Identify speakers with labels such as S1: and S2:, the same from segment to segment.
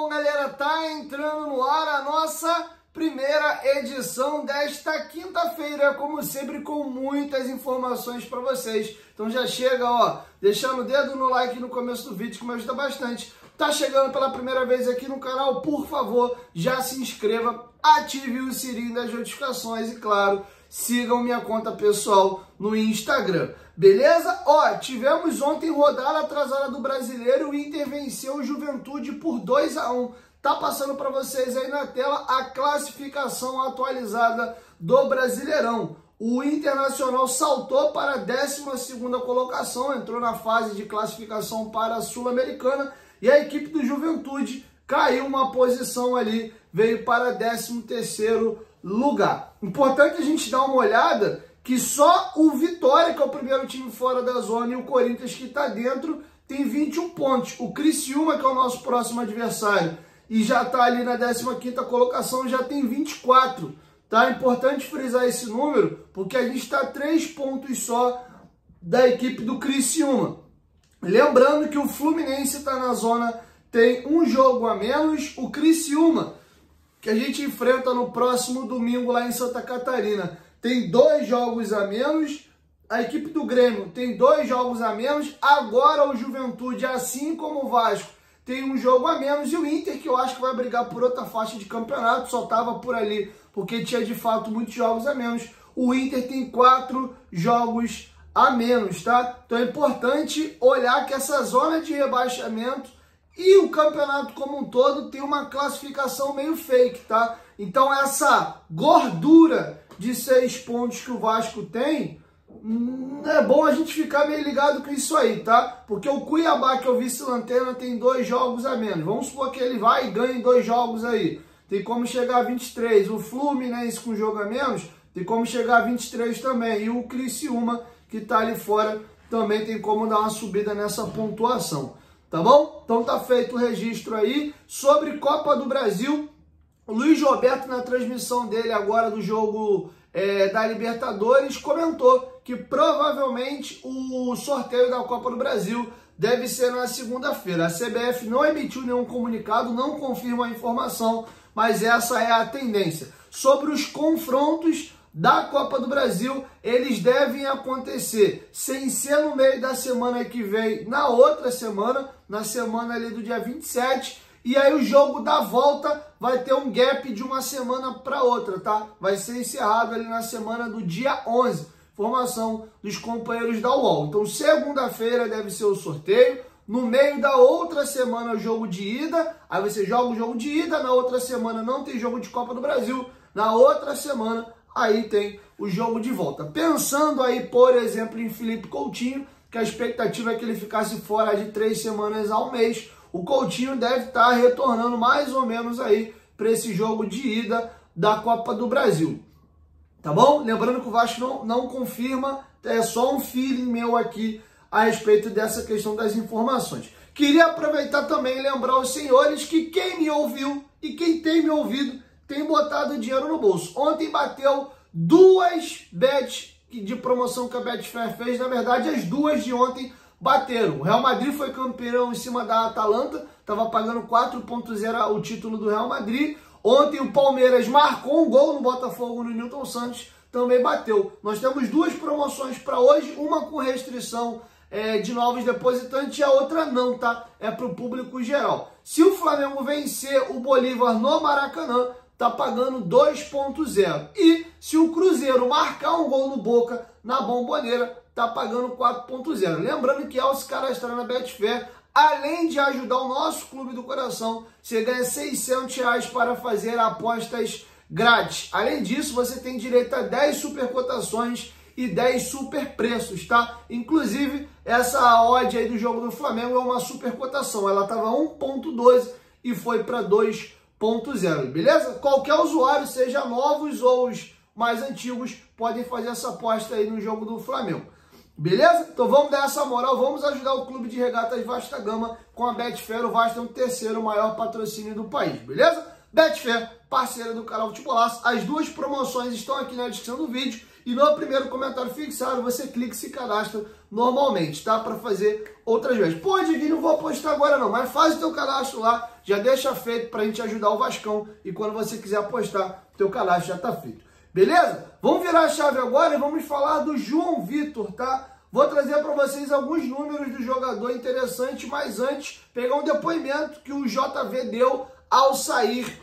S1: Bom, galera, tá entrando no ar a nossa primeira edição desta quinta-feira, como sempre, com muitas informações para vocês. Então já chega, ó, deixando o dedo no like no começo do vídeo, que me ajuda bastante. Tá chegando pela primeira vez aqui no canal, por favor, já se inscreva, ative o sininho das notificações e, claro, sigam minha conta pessoal no Instagram. Beleza? Ó, tivemos ontem rodada atrasada do Brasileiro, o Inter venceu o Juventude por 2-1. Tá passando para vocês aí na tela a classificação atualizada do Brasileirão. O Internacional saltou para a 12ª colocação, entrou na fase de classificação para a Sul-Americana, e a equipe do Juventude caiu uma posição ali, veio para 13º lugar. Importante a gente dar uma olhada que só o Vitória, que é o primeiro time fora da zona, e o Corinthians, que está dentro, tem 21 pontos. O Criciúma, que é o nosso próximo adversário, e já está ali na 15ª colocação, já tem 24. Tá? É importante frisar esse número, porque a gente está a 3 pontos só da equipe do Criciúma. Lembrando que o Fluminense está na zona, tem um jogo a menos. O Criciúma, que a gente enfrenta no próximo domingo lá em Santa Catarina, tem 2 jogos a menos. A equipe do Grêmio tem 2 jogos a menos. Agora o Juventude, assim como o Vasco, tem um jogo a menos. E o Inter, que eu acho que vai brigar por outra faixa de campeonato, só estava por ali porque tinha de fato muitos jogos a menos. O Inter tem 4 jogos a menos, tá? Então é importante olhar que essa zona de rebaixamento e o campeonato como um todo tem uma classificação meio fake, tá? Então essa gordura de 6 pontos que o Vasco tem, é bom a gente ficar meio ligado com isso aí, tá? Porque o Cuiabá, que é o vice-lanterna, tem 2 jogos a menos. Vamos supor que ele vai e ganhe 2 jogos aí. Tem como chegar a 23. O Fluminense com jogo a menos tem como chegar a 23 também. E o Criciúma, que tá ali fora, também tem como dar uma subida nessa pontuação. Tá bom? Então tá feito o registro aí. Sobre Copa do Brasil, o Luiz Roberto, na transmissão dele agora do jogo da Libertadores, comentou que provavelmente o sorteio da Copa do Brasil deve ser na segunda-feira. A CBF não emitiu nenhum comunicado, não confirma a informação, mas essa é a tendência. Sobre os confrontos da Copa do Brasil, eles devem acontecer, sem ser no meio da semana que vem, na outra semana, na semana ali do dia 27, e aí o jogo da volta vai ter um gap de uma semana para outra, tá? Vai ser encerrado ali na semana do dia 11, formação dos companheiros da UOL. Então segunda-feira deve ser o sorteio, no meio da outra semana o jogo de ida, aí você joga o jogo de ida, na outra semana não tem jogo de Copa do Brasil, na outra semana aí tem o jogo de volta. Pensando aí, por exemplo, em Felipe Coutinho, que a expectativa é que ele ficasse fora de 3 semanas a um mês, o Coutinho deve estar retornando mais ou menos aí para esse jogo de ida da Copa do Brasil. Tá bom? Lembrando que o Vasco não confirma, é só um feeling meu aqui a respeito dessa questão das informações. Queria aproveitar também e lembrar os senhores que quem me ouviu e quem tem me ouvido tem botado dinheiro no bolso. Ontem bateu 2 bets de promoção que a Betfair fez. Na verdade, as 2 de ontem bateram. O Real Madrid foi campeão em cima da Atalanta, estava pagando 4.0 o título do Real Madrid. Ontem o Palmeiras marcou um gol no Botafogo, no Nilton Santos, também bateu. Nós temos 2 promoções para hoje, uma com restrição de novos depositantes e a outra não, tá? É para o público geral. Se o Flamengo vencer o Bolívar no Maracanã, tá pagando 2.0. E se o Cruzeiro marcar um gol no Boca na Bombonera, tá pagando 4.0. Lembrando que ao se cadastrar na Betfair, além de ajudar o nosso clube do coração, você ganha R$600 para fazer apostas grátis. Além disso, você tem direito a 10 super cotações e 10 super preços, tá? Inclusive, essa odd aí do jogo do Flamengo é uma super cotação. Ela tava 1.12 e foi para 2.0, beleza? Qualquer usuário, seja novos ou os mais antigos, podem fazer essa aposta aí no jogo do Flamengo. Beleza? Então vamos dar essa moral, vamos ajudar o Clube de Regatas Vasco da Gama com a Betfair. O Vasco é o 3º maior patrocínio do país, beleza? Betfair, parceira do canal Futebolaço. As 2 promoções estão aqui na descrição do vídeo e no primeiro comentário fixado você clica e se cadastra normalmente, tá? Para fazer outras vezes. Pô, Diguinho, não vou apostar agora não, mas faz o teu cadastro lá, já deixa feito pra gente ajudar o Vascão, e quando você quiser apostar, teu cadastro já tá feito. Beleza? Vamos virar a chave agora e vamos falar do João Vitor, tá? Vou trazer para vocês alguns números do jogador interessante, mas antes, pegar um depoimento que o JV deu ao sair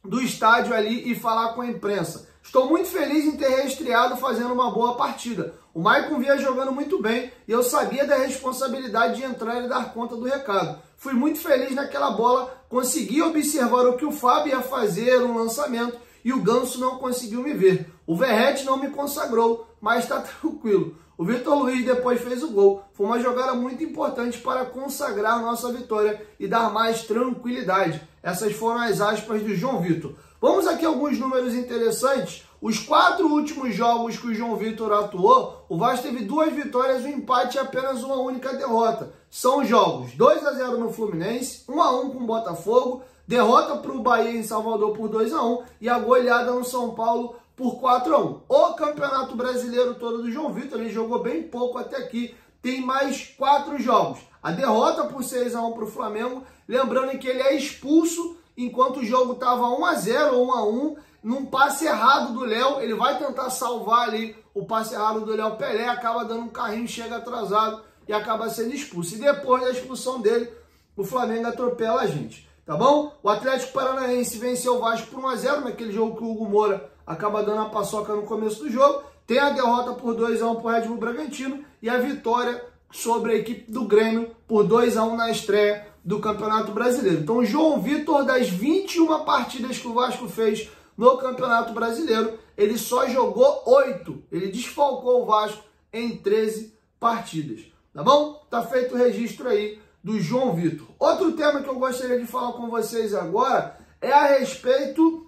S1: do estádio ali e falar com a imprensa. Estou muito feliz em ter reestreado fazendo uma boa partida. O Maicon vinha jogando muito bem e eu sabia da responsabilidade de entrar e dar conta do recado. Fui muito feliz naquela bola, consegui observar o que o Fábio ia fazer, um lançamento, e o Ganso não conseguiu me ver. O Verrete não me consagrou, mas está tranquilo. O Vitor Luiz depois fez o gol. Foi uma jogada muito importante para consagrar nossa vitória e dar mais tranquilidade. Essas foram as aspas do João Vitor. Vamos aqui a alguns números interessantes. Os 4 últimos jogos que o João Vitor atuou, o Vasco teve 2 vitórias, um empate e apenas uma única derrota. São jogos 2-0 no Fluminense, 1-1 com o Botafogo, derrota para o Bahia em Salvador por 2-1 e a goleada no São Paulo por 4-1. O Campeonato Brasileiro todo do João Vitor, ele jogou bem pouco até aqui, tem mais 4 jogos. A derrota por 6-1 para o Flamengo, lembrando que ele é expulso enquanto o jogo estava 1-0 ou 1-1, num passe errado do Léo, ele vai tentar salvar ali o passe errado do Léo Pelé, acaba dando um carrinho, chega atrasado e acaba sendo expulso. E depois da expulsão dele, o Flamengo atropela a gente, tá bom? O Atlético Paranaense venceu o Vasco por 1-0, naquele jogo que o Hugo Moura acaba dando a paçoca no começo do jogo. Tem a derrota por 2-1 para o Red Bull Bragantino e a vitória sobre a equipe do Grêmio por 2-1 na estreia do Campeonato Brasileiro. Então, o João Vitor, das 21 partidas que o Vasco fez no Campeonato Brasileiro, ele só jogou 8. Ele desfalcou o Vasco em 13 partidas. Tá bom? Tá feito o registro aí do João Vitor. Outro tema que eu gostaria de falar com vocês agora é a respeito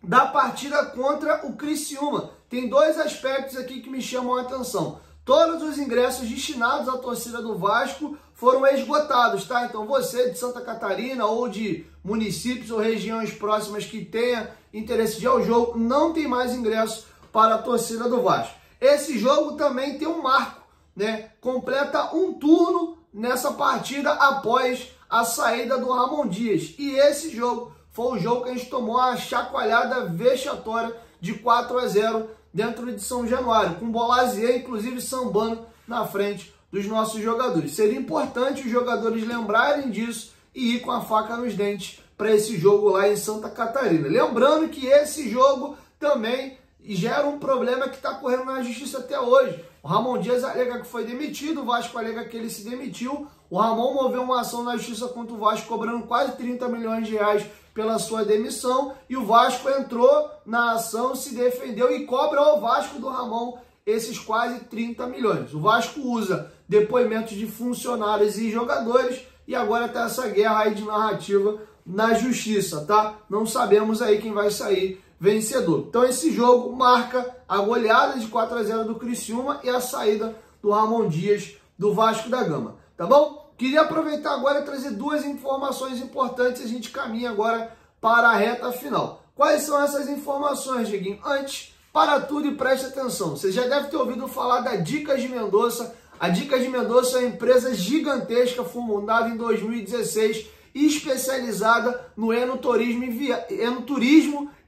S1: da partida contra o Criciúma. Tem 2 aspectos aqui que me chamam a atenção. Todos os ingressos destinados à torcida do Vasco foram esgotados, tá? Então você de Santa Catarina ou de municípios ou regiões próximas que tenha interesse de ir ao jogo, não tem mais ingresso para a torcida do Vasco. Esse jogo também tem um marco, né? Completa um turno nessa partida após a saída do Ramon Dias. E esse jogo foi o jogo que a gente tomou a chacoalhada vexatória de 4-0 dentro de São Januário, com o Bolazier, inclusive, sambando na frente dos nossos jogadores. Seria importante os jogadores lembrarem disso e ir com a faca nos dentes para esse jogo lá em Santa Catarina. Lembrando que esse jogo também gera um problema que está correndo na justiça até hoje. O Ramon Dias alega que foi demitido, o Vasco alega que ele se demitiu. O Ramon moveu uma ação na justiça contra o Vasco, cobrando quase 30 milhões de reais pela sua demissão. E o Vasco entrou na ação, se defendeu e cobra ao Vasco do Ramon esses quase 30 milhões. O Vasco usa depoimentos de funcionários e jogadores e agora está essa guerra aí de narrativa na justiça, tá? Não sabemos aí quem vai sair vencedor. Então esse jogo marca a goleada de 4-0 do Criciúma e a saída do Ramon Dias do Vasco da Gama, tá bom? Queria aproveitar agora e trazer 2 informações importantes, a gente caminha agora para a reta final. Quais são essas informações, Diguinho? Antes, para tudo e preste atenção, você já deve ter ouvido falar da Dicas de Mendonça. A Dicas de Mendonça é uma empresa gigantesca, fundada em 2016, especializada no enoturismo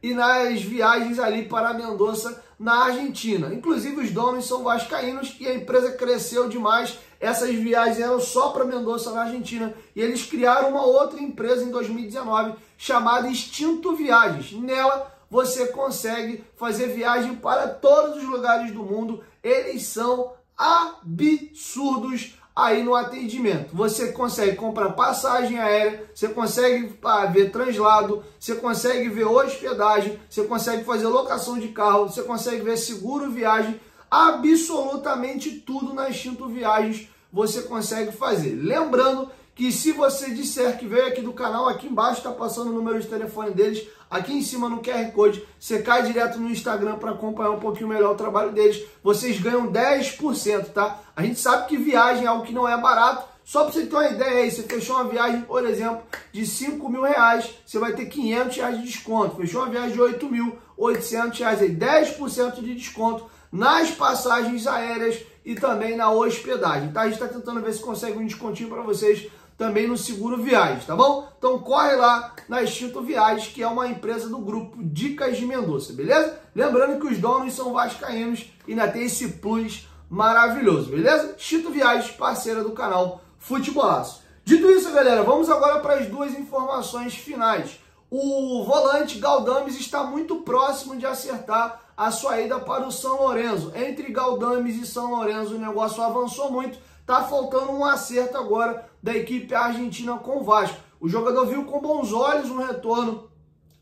S1: e nas viagens ali para Mendonça, na Argentina. Inclusive os donos são vascaínos e a empresa cresceu demais. Essas viagens eram só para Mendonça, na Argentina, e eles criaram uma outra empresa em 2019 chamada Instinto Viagens. Nela você consegue fazer viagem para todos os lugares do mundo. Eles são absurdos aí no atendimento. Você consegue comprar passagem aérea, você consegue ver translado, você consegue ver hospedagem, você consegue fazer locação de carro, você consegue ver seguro viagem, absolutamente tudo na Instinto Viagens você consegue fazer. Lembrando que se você disser que veio aqui do canal, aqui embaixo está passando o número de telefone deles, aqui em cima no QR Code, você cai direto no Instagram para acompanhar um pouquinho melhor o trabalho deles, vocês ganham 10%, tá? A gente sabe que viagem é algo que não é barato, só para você ter uma ideia aí, você fechou uma viagem, por exemplo, de 5 mil reais, você vai ter 500 reais de desconto, fechou uma viagem de 8.800 reais, aí 10% de desconto nas passagens aéreas e também na hospedagem, tá? A gente está tentando ver se consegue um descontinho para vocês também no seguro viagem, tá bom? Então corre lá na Extinto Viagens, que é uma empresa do grupo Dicas de Mendonça, beleza? Lembrando que os donos são vascaínos e ainda tem esse plus maravilhoso, beleza? Extinto Viagens, parceira do canal Futebolaço. Dito isso, galera, vamos agora para as duas informações finais. O volante Galdames está muito próximo de acertar a sua ida para o São Lourenço. Entre Galdames e São Lourenço o negócio avançou muito. Tá faltando um acerto agora da equipe argentina com o Vasco. O jogador viu com bons olhos um retorno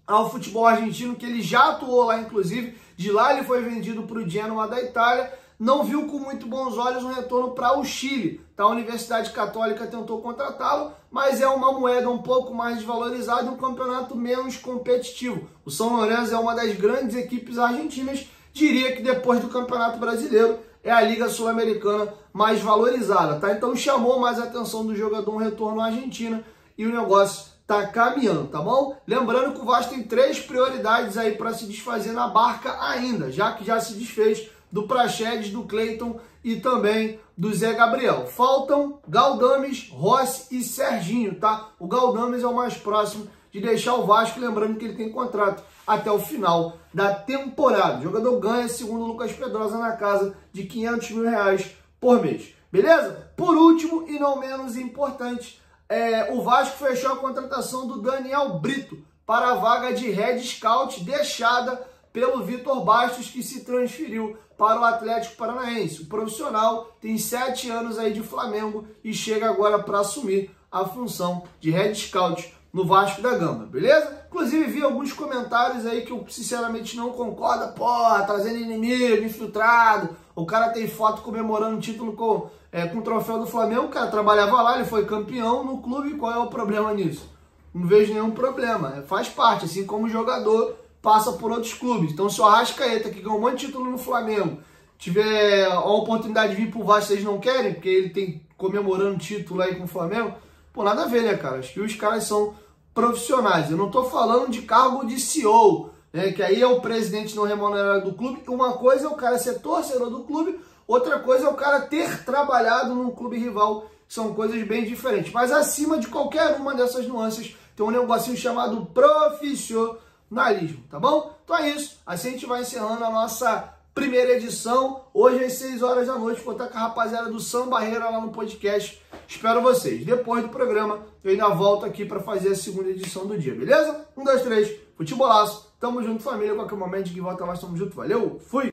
S1: ao futebol argentino, que ele já atuou lá, inclusive. De lá ele foi vendido para o Genoa da Itália. Não viu com muito bons olhos um retorno para o Chile. A Universidade Católica tentou contratá-lo, mas é uma moeda um pouco mais desvalorizada e um campeonato menos competitivo. O São Lourenço é uma das grandes equipes argentinas. Diria que depois do Campeonato Brasileiro é a Liga Sul-Americana mais valorizada, tá? Então chamou mais a atenção do jogador um retorno à Argentina e o negócio tá caminhando, tá bom? Lembrando que o Vasco tem 3 prioridades aí para se desfazer na barca ainda, já que já se desfez do Praxedes, do Cleiton e também do Zé Gabriel. Faltam Galdames, Rossi e Serginho, tá? O Galdames é o mais próximo de deixar o Vasco, lembrando que ele tem contrato até o final da temporada. O jogador ganha, segundo o Lucas Pedrosa, na casa de R$500 mil por mês. Beleza? Por último e não menos importante, o Vasco fechou a contratação do Daniel Brito para a vaga de Head Scout deixada pelo Vitor Bastos, que se transferiu para o Atlético Paranaense. O profissional tem 7 anos aí de Flamengo e chega agora para assumir a função de Head Scout no Vasco da Gama, beleza? Inclusive vi alguns comentários aí que eu sinceramente não concordo. Porra, trazendo inimigo, infiltrado. O cara tem foto comemorando o título com o troféu do Flamengo. O cara trabalhava lá, ele foi campeão no clube. Qual é o problema nisso? Não vejo nenhum problema. Faz parte, assim como o jogador passa por outros clubes. Então se o Arrascaeta, que ganhou um monte de título no Flamengo, tiver a oportunidade de vir pro Vasco, vocês não querem? Porque ele tem comemorando título aí com o Flamengo. Pô, nada a ver, né, cara? Acho que os caras são profissionais. Eu não estou falando de cargo de CEO, né, que aí é o presidente não remunerado do clube. Uma coisa é o cara ser torcedor do clube, outra coisa é o cara ter trabalhado num clube rival. São coisas bem diferentes. Mas acima de qualquer uma dessas nuances, tem um negocinho chamado profissionalismo, tá bom? Então é isso. Assim a gente vai encerrando a nossa primeira edição. Hoje às 6 horas da noite, vou estar com a rapaziada do Sam Barreira lá no podcast. Espero vocês. Depois do programa, eu ainda volto aqui para fazer a segunda edição do dia, beleza? 1, 2, 3, futebolaço. Tamo junto, família. Qualquer momento que volta mais, tamo junto. Valeu, fui!